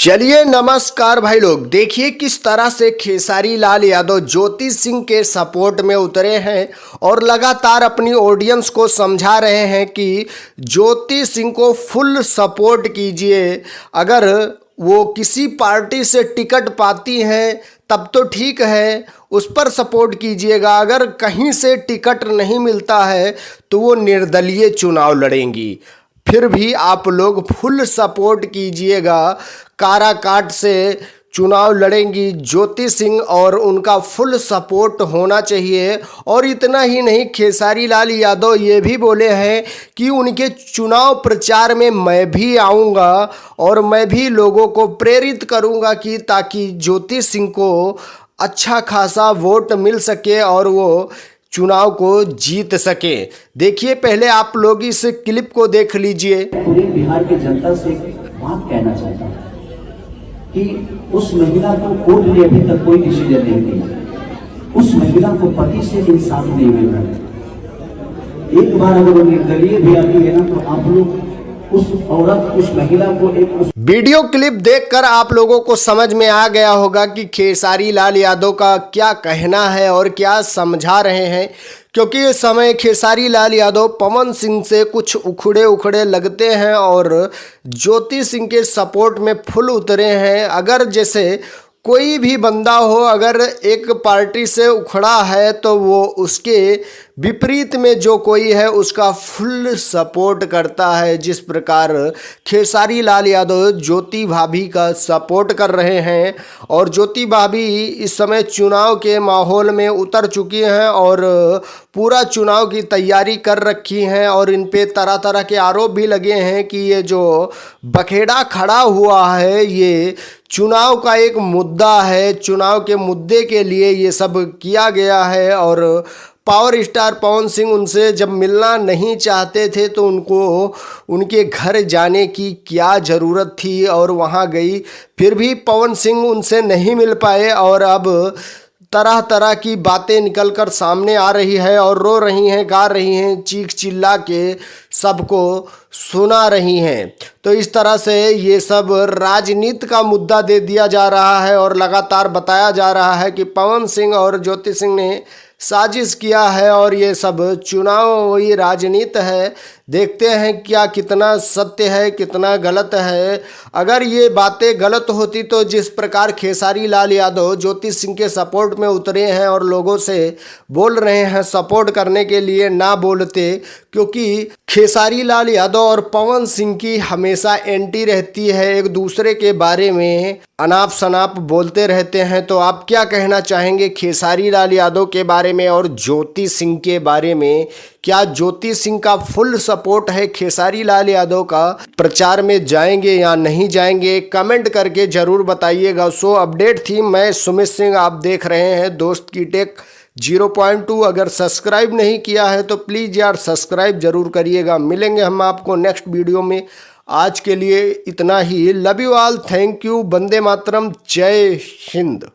चलिए नमस्कार भाई लोग, देखिए किस तरह से खेसारी लाल यादव ज्योति सिंह के सपोर्ट में उतरे हैं और लगातार अपनी ऑडियंस को समझा रहे हैं कि ज्योति सिंह को फुल सपोर्ट कीजिए। अगर वो किसी पार्टी से टिकट पाती हैं तब तो ठीक है, उस पर सपोर्ट कीजिएगा। अगर कहीं से टिकट नहीं मिलता है तो वो निर्दलीय चुनाव लड़ेंगी, फिर भी आप लोग फुल सपोर्ट कीजिएगा। काराकाट से चुनाव लड़ेंगी ज्योति सिंह और उनका फुल सपोर्ट होना चाहिए। और इतना ही नहीं, खेसारी लाल यादव ये भी बोले हैं कि उनके चुनाव प्रचार में मैं भी आऊँगा और मैं भी लोगों को प्रेरित करूँगा कि ताकि ज्योति सिंह को अच्छा खासा वोट मिल सके और वो चुनाव को जीत सके। देखिए पहले आप लोग इस क्लिप को देख लीजिए। पूरे बिहार की जनता से बात कहना चाहता हूँ कि उस महिला को कोर्ट ने अभी तक कोई डिसीजन नहीं दिया। उस महिला को पति से इंसाफ नहीं मिल रहा। एक बार अगर वो निर्दलीय भी आती है ना तो आप लोग उस औरत, उस महिला को एक वीडियो क्लिप देखकर आप लोगों को समझ में आ गया होगा कि खेसारी लाल यादव का क्या कहना है और क्या समझा रहे हैं। क्योंकि इस समय खेसारी लाल यादव पवन सिंह से कुछ उखड़े उखड़े लगते हैं और ज्योति सिंह के सपोर्ट में फुल उतरे हैं। अगर जैसे कोई भी बंदा हो, अगर एक पार्टी से उखड़ा है तो वो उसके विपरीत में जो कोई है उसका फुल सपोर्ट करता है। जिस प्रकार खेसारी लाल यादव ज्योति भाभी का सपोर्ट कर रहे हैं और ज्योति भाभी इस समय चुनाव के माहौल में उतर चुकी हैं और पूरा चुनाव की तैयारी कर रखी हैं। और इन पे तरह तरह के आरोप भी लगे हैं कि ये जो बखेड़ा खड़ा हुआ है ये चुनाव का एक मुद्दा है, चुनाव के मुद्दे के लिए ये सब किया गया है। और पावर स्टार पवन सिंह उनसे जब मिलना नहीं चाहते थे तो उनको उनके घर जाने की क्या ज़रूरत थी, और वहाँ गई, फिर भी पवन सिंह उनसे नहीं मिल पाए। और अब तरह तरह की बातें निकल कर सामने आ रही है और रो रही हैं, गा रही हैं, चीख चिल्ला के सबको सुना रही हैं। तो इस तरह से ये सब राजनीति का मुद्दा दे दिया जा रहा है और लगातार बताया जा रहा है कि पवन सिंह और ज्योति सिंह ने साजिश किया है और ये सब चुनावी राजनीति है। देखते हैं क्या कितना सत्य है, कितना गलत है। अगर ये बातें गलत होती तो जिस प्रकार खेसारी लाल यादव ज्योति सिंह के सपोर्ट में उतरे हैं और लोगों से बोल रहे हैं सपोर्ट करने के लिए, ना बोलते। क्योंकि खेसारी लाल यादव और पवन सिंह की हमेशा एंटी रहती है, एक दूसरे के बारे में अनाप शनाप बोलते रहते हैं। तो आप क्या कहना चाहेंगे खेसारी लाल यादव के बारे में और ज्योति सिंह के बारे में? क्या ज्योति सिंह का फुल सपोर्ट है खेसारी लाल यादव का? प्रचार में जाएंगे या नहीं जाएंगे? कमेंट करके ज़रूर बताइएगा। सो अपडेट थी, मैं सुमित सिंह, आप देख रहे हैं दोस्त की टेक 0.2। अगर सब्सक्राइब नहीं किया है तो प्लीज़ यार सब्सक्राइब ज़रूर करिएगा। मिलेंगे हम आपको नेक्स्ट वीडियो में। आज के लिए इतना ही। Love you all, thank you, वंदे मातरम, जय हिंद।